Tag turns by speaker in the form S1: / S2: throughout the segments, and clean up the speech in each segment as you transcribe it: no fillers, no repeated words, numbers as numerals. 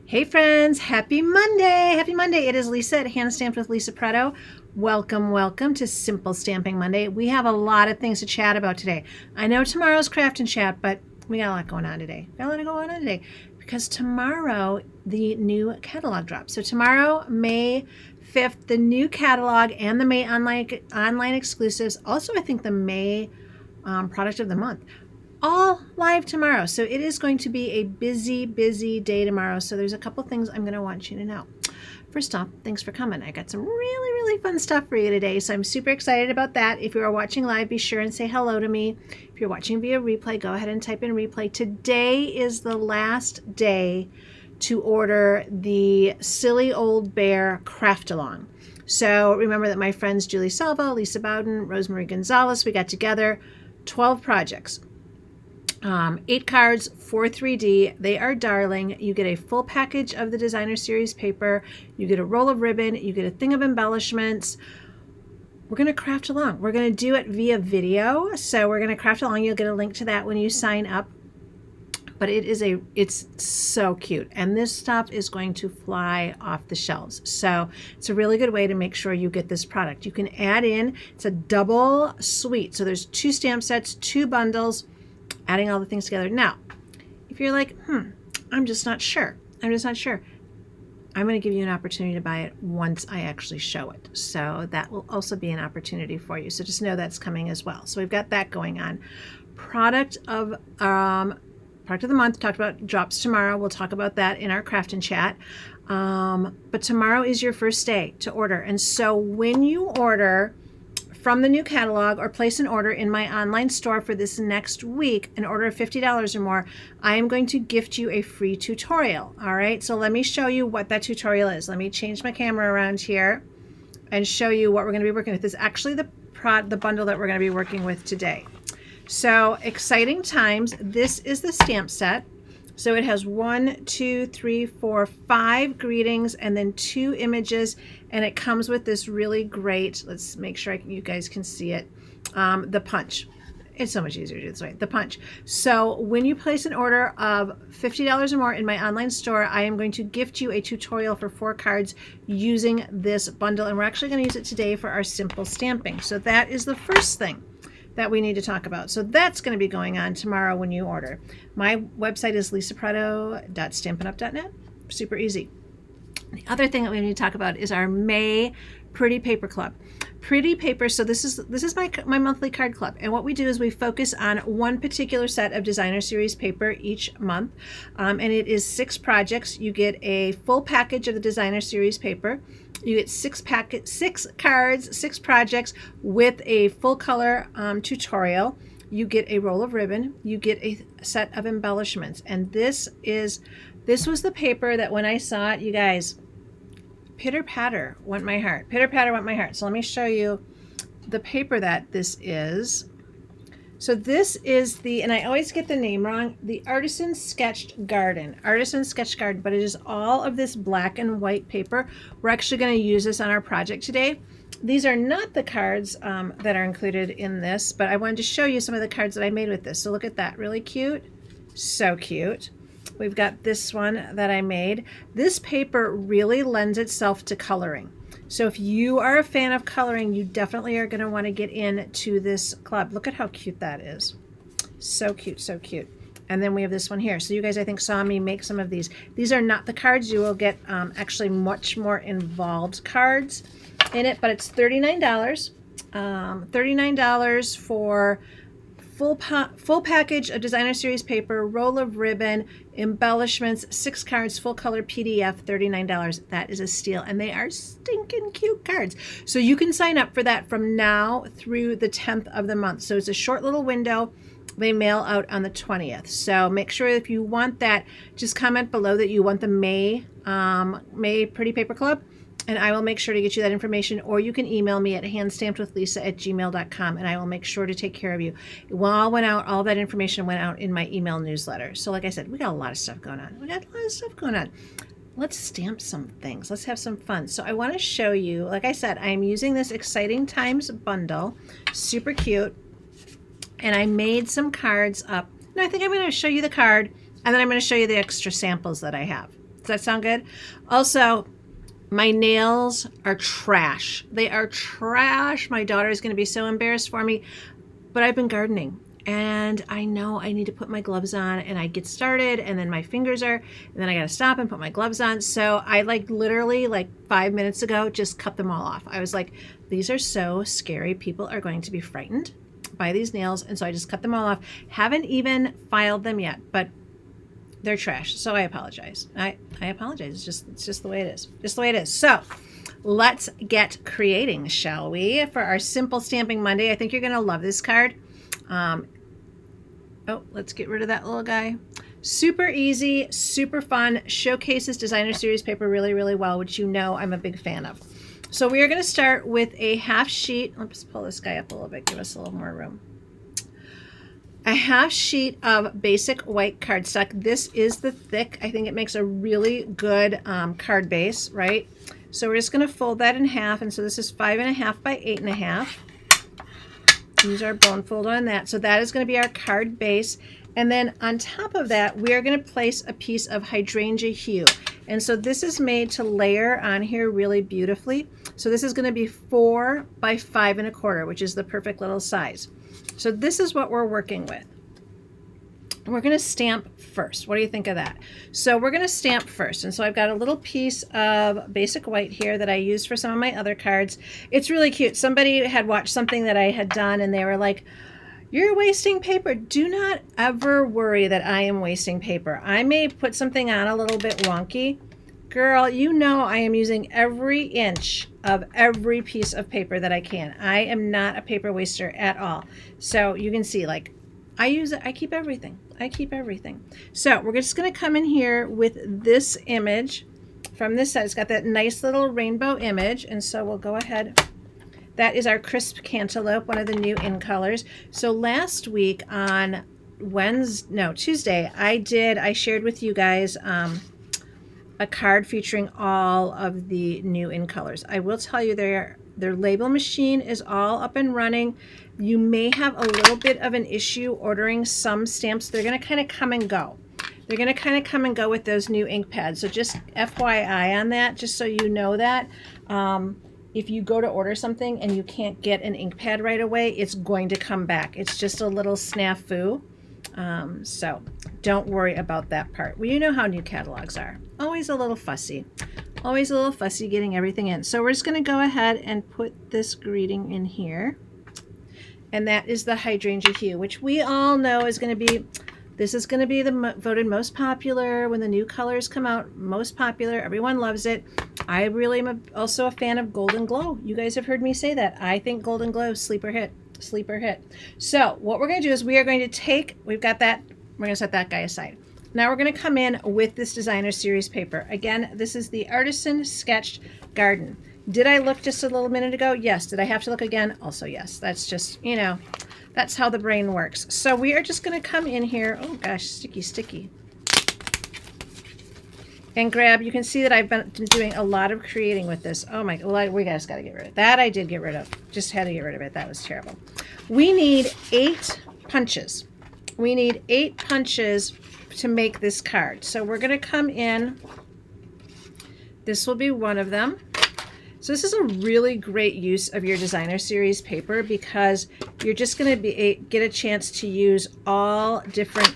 S1: Hey friends, happy Monday! Happy Monday! It is Lisa at Hand Stamped with Lisa Pretto. Welcome to Simple Stamping Monday. We have a lot of things to chat about today. I know tomorrow's craft and chat, but we got a lot going on today. Because tomorrow the new catalog drops. So tomorrow, May 5th, the new catalog and the May online exclusives. Also, I think the May product of the month. All live tomorrow. So it is going to be a busy day tomorrow. So there's a couple things I'm going to want you to know. First off, thanks for coming. I got some really fun stuff for you today. So I'm super excited about that. If you are watching live, be sure and say hello to me. If you're watching via replay, go ahead and type in replay. Today is the last day to order the Silly Old Bear Craft Along. So remember that my friends Julie Salvo, Lisa Bowden, Rosemary Gonzalez, we got together 12 projects. 8 cards for 3D. They are darling. You get a full package of the designer series paper. You get a roll of ribbon. You get a thing of embellishments. We're going to craft along. We're going to do it via video. So we're going to craft along. You'll get a link to that when you sign up. But it's so cute. And this stuff is going to fly off the shelves. So it's a really good way to make sure you get this product. You can add in, it's a double suite. So there's 2 stamp sets, 2 bundles, adding all the things together. Now, if you're like, I'm just not sure. I'm going to give you an opportunity to buy it once I actually show it. So that will also be an opportunity for you. So just know that's coming as well. So we've got that going on. Product of the month, talked about, drops tomorrow. We'll talk about that in our craft and chat. But tomorrow is your first day to order. And so when you order from the new catalog or place an order in my online store for this next week, an order of $50 or more, I am going to gift you a free tutorial. All right, so let me show you what that tutorial is. Let me change my camera around here and show you what we're going to be working with. This is actually the bundle that we're going to be working with today. So exciting times. This is the stamp set. So it has 1, 2, 3, 4, 5 greetings and then 2 images, and it comes with this really great, let's make sure you guys can see it, the punch. It's so much easier to do this way, the punch. So when you place an order of $50 or more in my online store, I am going to gift you a tutorial for 4 cards using this bundle, and we're actually going to use it today for our simple stamping. So that is the first thing that we need to talk about. So that's going to be going on tomorrow when you order. My website is lisapretto.stampinup.net. Super easy. The other thing that we need to talk about is our May Pretty Paper Club. Pretty Paper, so this is my monthly card club, and what we do is we focus on one particular set of designer series paper each month, and it is 6 projects. You get a full package of the designer series paper. You get 6 cards, 6 projects with a full color tutorial. You get a roll of ribbon. You get a set of embellishments. And this was the paper that when I saw it, you guys, pitter patter went my heart. Pitter patter went my heart. So let me show you the paper that this is. So this is and I always get the name wrong, the Artisan Sketched Garden. Artisan Sketched Garden, but it is all of this black and white paper. We're actually going to use this on our project today. These are not the cards that are included in this, but I wanted to show you some of the cards that I made with this. So look at that, really cute, so cute. We've got this one that I made. This paper really lends itself to coloring. So if you are a fan of coloring, you definitely are going to want to get into this club. Look at how cute that is. So cute, so cute. And then we have this one here. So you guys, I think, saw me make some of these. These are not the cards. You will get actually much more involved cards in it, but it's $39. $39 for full package of designer series paper, roll of ribbon, embellishments, 6 cards, full color PDF, $39. That is a steal, and they are stinking cute cards. So you can sign up for that from now through the 10th of the month. So it's a short little window. They mail out on the 20th. So make sure if you want that, just comment below that you want the May Pretty Paper Club, and I will make sure to get you that information, or you can email me at handstampedwithlisa@gmail.com, and I will make sure to take care of you. All that information went out in my email newsletter. So like I said, we got a lot of stuff going on. Let's stamp some things. Let's have some fun. So I want to show you, like I said, I'm using this Exciting Times bundle, super cute, and I made some cards up. And I think I'm going to show you the card, and then I'm going to show you the extra samples that I have. Does that sound good? Also, my nails are trash. They are trash. My daughter is going to be so embarrassed for me, but I've been gardening and I know I need to put my gloves on, and I get started and then my fingers are, and then I got to stop and put my gloves on. So I literally 5 minutes ago just cut them all off. I was like, these are so scary. People are going to be frightened by these nails. And so I just cut them all off. Haven't even filed them yet, but they're trash. So I apologize. I apologize. It's just the way it is. Just the way it is. So let's get creating, shall we? For our Simple Stamping Monday. I think you're going to love this card. Oh, let's get rid of that little guy. Super easy, super fun, showcases designer series paper really, really well, which you know I'm a big fan of. So we are going to start with a half sheet. Let's pull this guy up a little bit, give us a little more room. A half sheet of basic white cardstock. This is the thick. I think it makes a really good card base, right? So we're just going to fold that in half. And so this is 5.5 by 8.5. Use our bone folder on that. So that is going to be our card base. And then on top of that, we are going to place a piece of Hydrangea Hue. And so this is made to layer on here really beautifully. So this is going to be 4 by 5.25, which is the perfect little size. So this is what we're working with. We're going to stamp first. What do you think of that? So we're going to stamp first. And so I've got a little piece of basic white here that I used for some of my other cards. It's really cute. Somebody had watched something that I had done and they were like, you're wasting paper. Do not ever worry that I am wasting paper. I may put something on a little bit wonky. Girl, you know I am using every inch of every piece of paper that I can. I am not a paper waster at all. So you can see, I keep everything. I keep everything. So we're just going to come in here with this image from this side. It's got that nice little rainbow image. And so we'll go ahead. That is our crisp cantaloupe, one of the new InColors. So last week on Tuesday, I shared with you guys a card featuring all of the new InColors. I will tell you their label machine is all up and running. You may have a little bit of an issue ordering some stamps. They're going to kind of come and go. They're going to kind of come and go with those new ink pads. So just FYI on that, just so you know that. If you go to order something and you can't get an ink pad right away, it's going to come back. It's just a little snafu. So don't worry about that part. Well, you know how new catalogs are. Always a little fussy. Always a little fussy getting everything in. So we're just going to go ahead and put this greeting in here. And that is the Hydrangea Hue, which we all know is going to be, this is going to be the voted most popular when the new colors come out. Most popular. Everyone loves it. I really am also a fan of Golden Glow. You guys have heard me say that. I think Golden Glow is sleeper hit. Sleeper hit. So what we're going to do is we are going to take, we're going to set that guy aside. Now we're going to come in with this designer series paper. Again, this is the Artisan Sketched Garden. Did I look just a little minute ago? Yes. Did I have to look again? Also yes. That's just, that's how the brain works. So we are just going to come in here. Oh gosh, sticky. And grab, you can see that I've been doing a lot of creating with this. Oh my, well, we guys got to get rid of that. I did get rid of, just had to get rid of it. That was terrible. We need 8 punches. We need 8 punches to make this card. So we're going to come in. This will be one of them. So this is a really great use of your designer series paper because you're just going to get a chance to use all different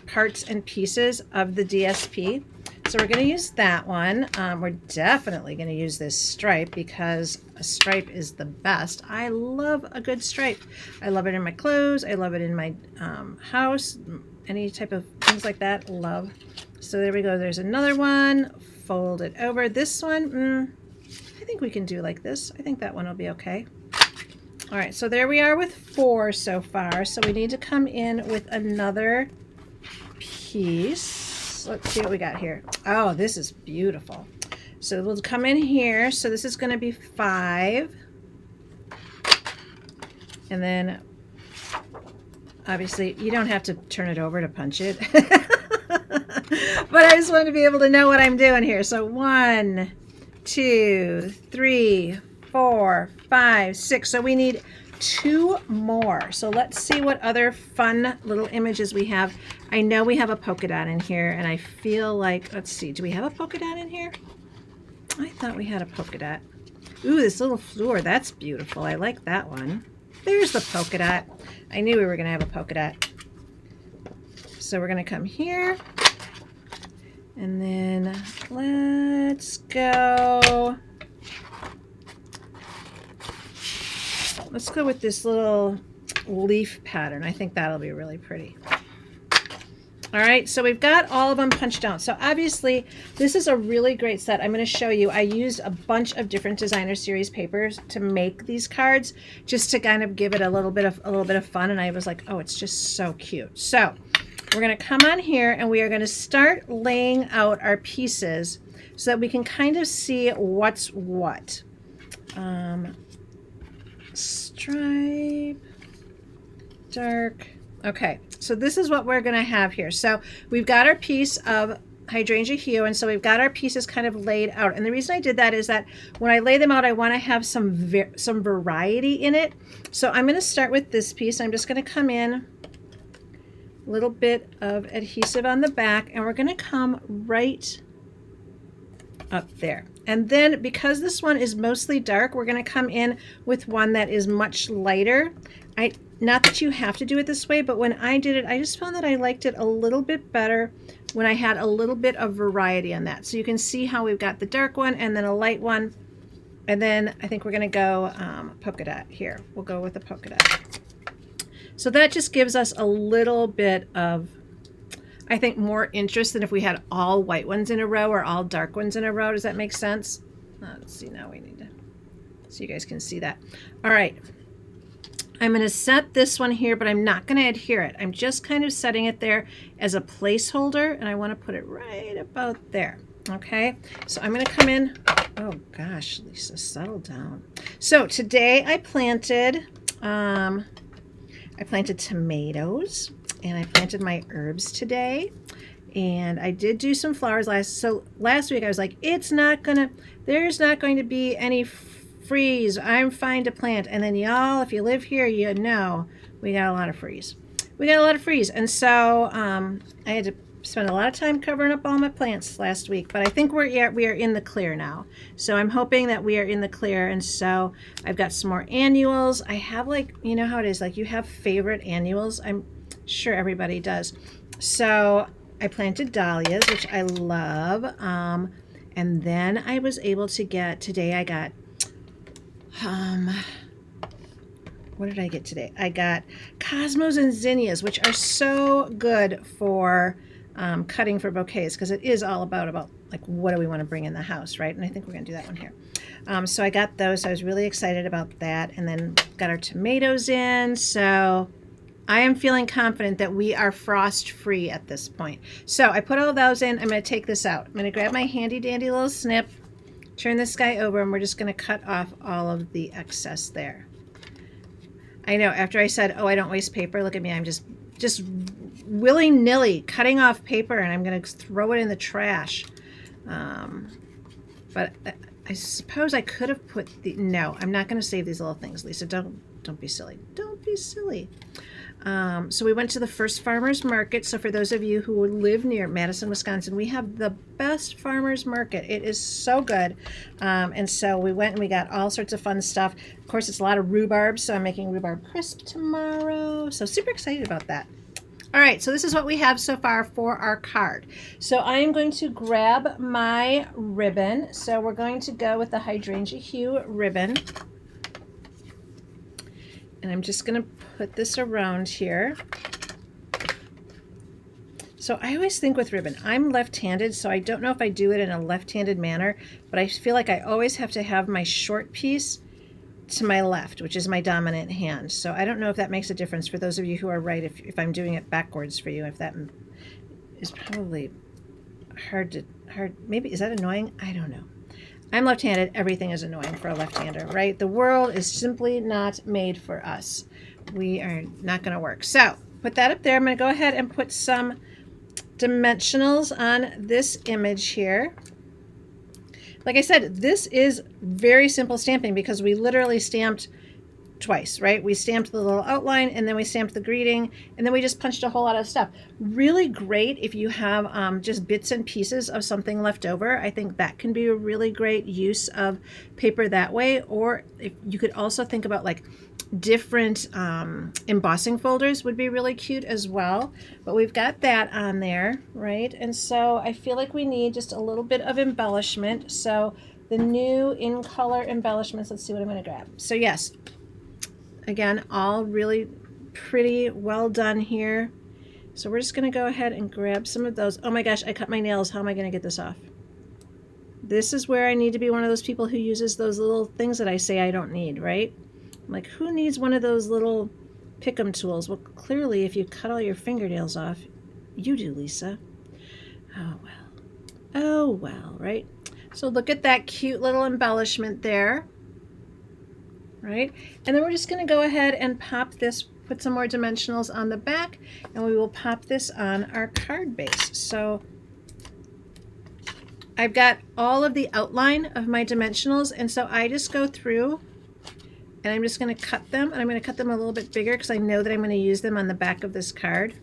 S1: parts and pieces of the DSP. So we're going to use that one. We're definitely going to use this stripe because a stripe is the best. I love a good stripe. I love it in my clothes. I love it in my house. Any type of things like that, love. So there we go. There's another one. Fold it over. This one, I think we can do like this. I think that one will be okay. All right, so there we are with 4 so far. So we need to come in with another piece. Let's see what we got here. Oh, this is beautiful. So we'll come in here. So this is going to be 5. And then obviously you don't have to turn it over to punch it. But I just want to be able to know what I'm doing here. So 1, 2, 3, 4, 5, 6. So we need 2 more. So let's see what other fun little images we have. I know we have a polka dot in here, and I feel like, let's see, do we have a polka dot in here? I thought we had a polka dot. Ooh, this little floor, that's beautiful. I like that one. There's the polka dot. I knew we were gonna have a polka dot. So we're gonna come here, and then let's go. Let's go with this little leaf pattern. I think that'll be really pretty. All right, so we've got all of them punched out. So obviously, this is a really great set. I'm going to show you. I used a bunch of different designer series papers to make these cards, just to kind of give it a little bit of fun. And I was like, oh, it's just so cute. So we're going to come on here, and we are going to start laying out our pieces so that we can kind of see what's what. Stripe, dark. Okay, so this is what we're going to have here. So we've got our piece of Hydrangea Hue, and so we've got our pieces kind of laid out. And the reason I did that is that when I lay them out, I want to have some variety in it. So I'm going to start with this piece. I'm just going to come in, a little bit of adhesive on the back, and we're going to come right up there. And then because this one is mostly dark, we're going to come in with one that is much lighter. Not that you have to do it this way, but when I did it, I just found that I liked it a little bit better when I had a little bit of variety on that. So you can see how we've got the dark one and then a light one. And then I think we're going to go polka dot here. We'll go with the polka dot. So that just gives us a little bit of, I think, more interest than if we had all white ones in a row or all dark ones in a row. Does that make sense? Let's see, now we need to, so you guys can see that. All right. I'm going to set this one here, but I'm not going to adhere it. I'm just kind of setting it there as a placeholder, and I want to put it right about there. Okay, so I'm going to come in. Oh gosh, Lisa, settle down. So today I planted tomatoes, and I planted my herbs today, and I did do some flowers last week. I was like, there's not going to be any freeze. I'm fine to plant. And then y'all, if you live here, you know we got a lot of freeze. And so I had to spend a lot of time covering up all my plants last week, but I think we are in the clear now. So I'm hoping that we are in the clear. And so I've got some more annuals. I have, like, you know how it is, like you have favorite annuals. I'm sure everybody does. So I planted dahlias, which I love. And then I was able to get, today I got, what did I get today? I got cosmos and zinnias, which are so good for cutting for bouquets, because it is all about like, what do we want to bring in the house, right? And I think we're going to do that one here. So I got those. I was really excited about that. And then got our tomatoes in. So I am feeling confident that we are frost free at this point. So I put all those in. I'm going to take this out. I'm going to grab my handy dandy little snip, turn this guy over, and we're just going to cut off all of the excess there. I know, after I said, oh, I don't waste paper, look at me. I'm just willy-nilly cutting off paper, and I'm going to throw it in the trash. But I suppose I could have put the, no, I'm not going to save these little things, Lisa. Don't be silly. Don't be silly. So we went to the first farmer's market. So for those of you who live near Madison, Wisconsin, we have the best farmer's market. It is so good. And so we went and we got all sorts of fun stuff. Of course, it's a lot of rhubarb, so I'm making rhubarb crisp tomorrow. So super excited about that. All right, so this is what we have so far for our card. So I am going to grab my ribbon. So we're going to go with the Hydrangea Hue Ribbon. And I'm just going to put this around here. So I always think with ribbon, I'm left-handed, so I don't know if I do it in a left-handed manner, but I feel like I always have to have my short piece to my left, which is my dominant hand. So I don't know if that makes a difference for those of you who are right, if I'm doing it backwards for you, if that is probably hard, maybe, is that annoying? I don't know. I'm left-handed. Everything is annoying for a left-hander, right? The world is simply not made for us. We are not going to work. So put that up there. I'm going to go ahead and put some dimensionals on this image here. Like I said, this is very simple stamping because we literally stamped twice, right? We stamped the little outline, and then we stamped the greeting, and then we just punched a whole lot of stuff. Really great if you have just bits and pieces of something left over. I think that can be a really great use of paper that way. Or if you could also think about like different embossing folders would be really cute as well. But we've got that on there, right? And so I feel like we need just a little bit of embellishment. So the new InColor Embellishments, let's see what I'm going to grab. So yes, again, all really pretty, well done here. So we're just going to go ahead and grab some of those. Oh my gosh, I cut my nails. How am I going to get this off? This is where I need to be one of those people who uses those little things that I say I don't need, right? Like, who needs one of those little pick-em tools? Well, clearly, if you cut all your fingernails off, you do, Lisa. Oh, well. Oh, well, right? So look at that cute little embellishment there. Right? And then we're just going to go ahead and pop this, put some more dimensionals on the back, and we will pop this on our card base. So I've got all of the outline of my dimensionals, and so I just go through and I'm just going to cut them, and I'm going to cut them a little bit bigger because I know that I'm going to use them on the back of this card.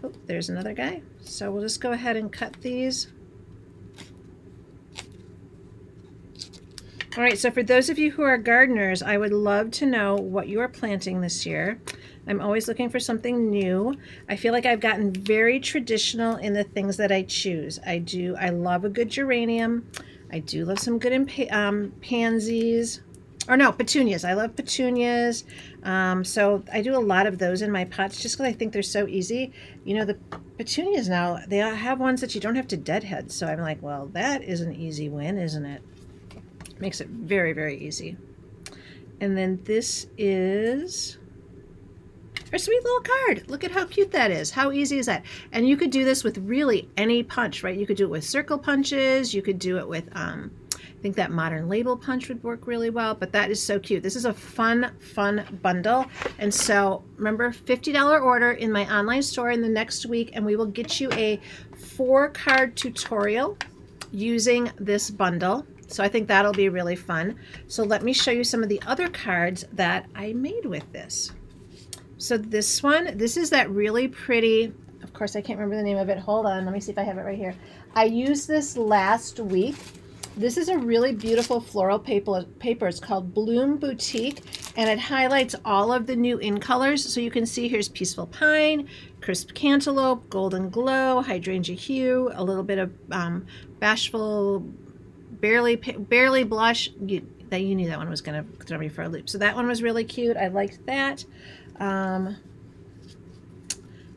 S1: Oh, there's another guy. So we'll just go ahead and cut these. All right, so for those of you who are gardeners, I would love to know what you are planting this year. I'm always looking for something new. I feel like I've gotten very traditional in the things that I choose. I love a good geranium. I do love some good pansies. Or no, petunias. I love petunias. So I do a lot of those in my pots just because I think they're so easy. You know, the petunias now, they have ones that you don't have to deadhead. So I'm like, well, that is an easy win, isn't it? Makes it very, very easy. And then this is our sweet little card. Look at how cute that is. How easy is that? And you could do this with really any punch, right? You could do it with circle punches. You could do it with, I think that modern label punch would work really well, but that is so cute. This is a fun, fun bundle. And so remember, $50 order in my online store in the next week, and we will get you a 4-card tutorial using this bundle. So I think that'll be really fun. So let me show you some of the other cards that I made with this. So this one, this is that really pretty, of course I can't remember the name of it. Hold on, let me see if I have it right here. I used this last week. This is a really beautiful floral paper. It's called Bloom Boutique, and it highlights all of the new InColors. So you can see here's Peaceful Pine, Crisp Cantaloupe, Golden Glow, Hydrangea Hue, a little bit of Bashful, Barely Blush. You knew that one was going to throw me for a loop. So that one was really cute. I liked that.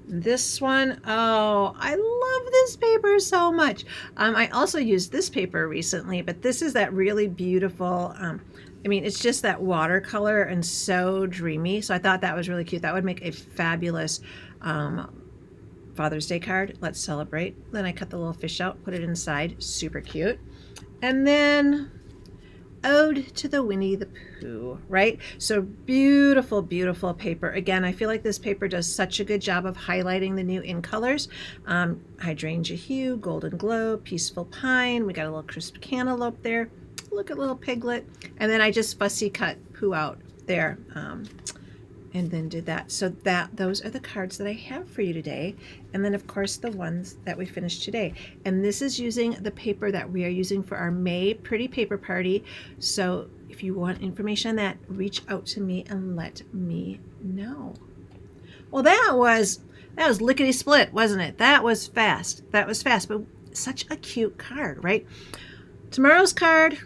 S1: This one, oh, I love this paper so much. I also used this paper recently, but this is that really beautiful, I mean, it's just that watercolor and so dreamy. So I thought that was really cute. That would make a fabulous Father's Day card. Let's celebrate. Then I cut the little fish out, put it inside. Super cute. And then Ode to the Winnie the Pooh, right? So beautiful, beautiful paper. Again, I feel like this paper does such a good job of highlighting the new InColors. Hydrangea Hue, Golden Glow, Peaceful Pine. We got a little Crisp Cantaloupe there. Look at little Piglet. And then I just fussy cut Pooh out there. And then did that. So those are the cards that I have for you today. And then of course the ones that we finished today. And this is using the paper that we are using for our May Pretty Paper Party. So if you want information on that, reach out to me and let me know. Well, that was lickety split, wasn't it? That was fast. That was fast, but such a cute card, right? Tomorrow's card,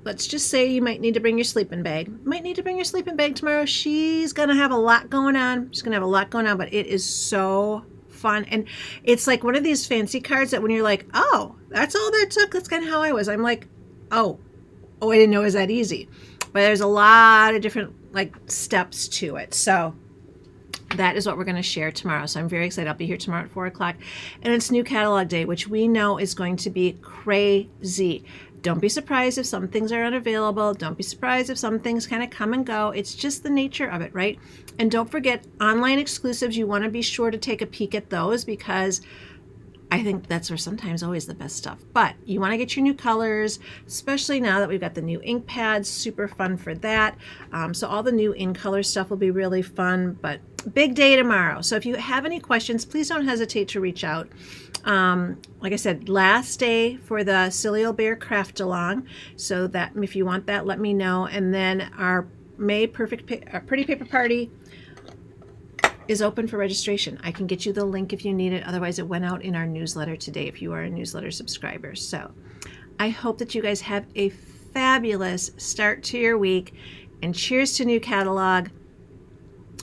S1: let's just say you might need to bring your sleeping bag. Might need to bring your sleeping bag tomorrow. She's going to have a lot going on. She's going to have a lot going on, but it is so fun. And it's like one of these fancy cards that when you're like, oh, that's all that took. That's kind of how I was. I'm like, oh, I didn't know it was that easy. But there's a lot of different like steps to it. So that is what we're going to share tomorrow. So I'm very excited. I'll be here tomorrow at 4 o'clock. And it's new catalog day, which we know is going to be crazy. Don't be surprised if some things are unavailable. Don't be surprised if some things kind of come and go. It's just the nature of it, right? And don't forget, online exclusives, you want to be sure to take a peek at those because I think that's where sometimes always the best stuff. But you want to get your new colors, especially now that we've got the new ink pads. Super fun for that. So all the new InColor stuff will be really fun. But big day tomorrow. So if you have any questions, please don't hesitate to reach out. Like I said, last day for the Silly Old Bear Craft Along. So that if you want that, let me know. And then our May Pretty Paper Party is open for registration. I can get you the link if you need it. Otherwise, it went out in our newsletter today if you are a newsletter subscriber. So I hope that you guys have a fabulous start to your week, and cheers to new catalog.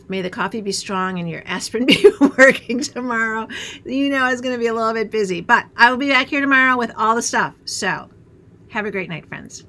S1: May the coffee be strong and your aspirin be working tomorrow. You know it's going to be a little bit busy, but I will be back here tomorrow with all the stuff. So have a great night, friends.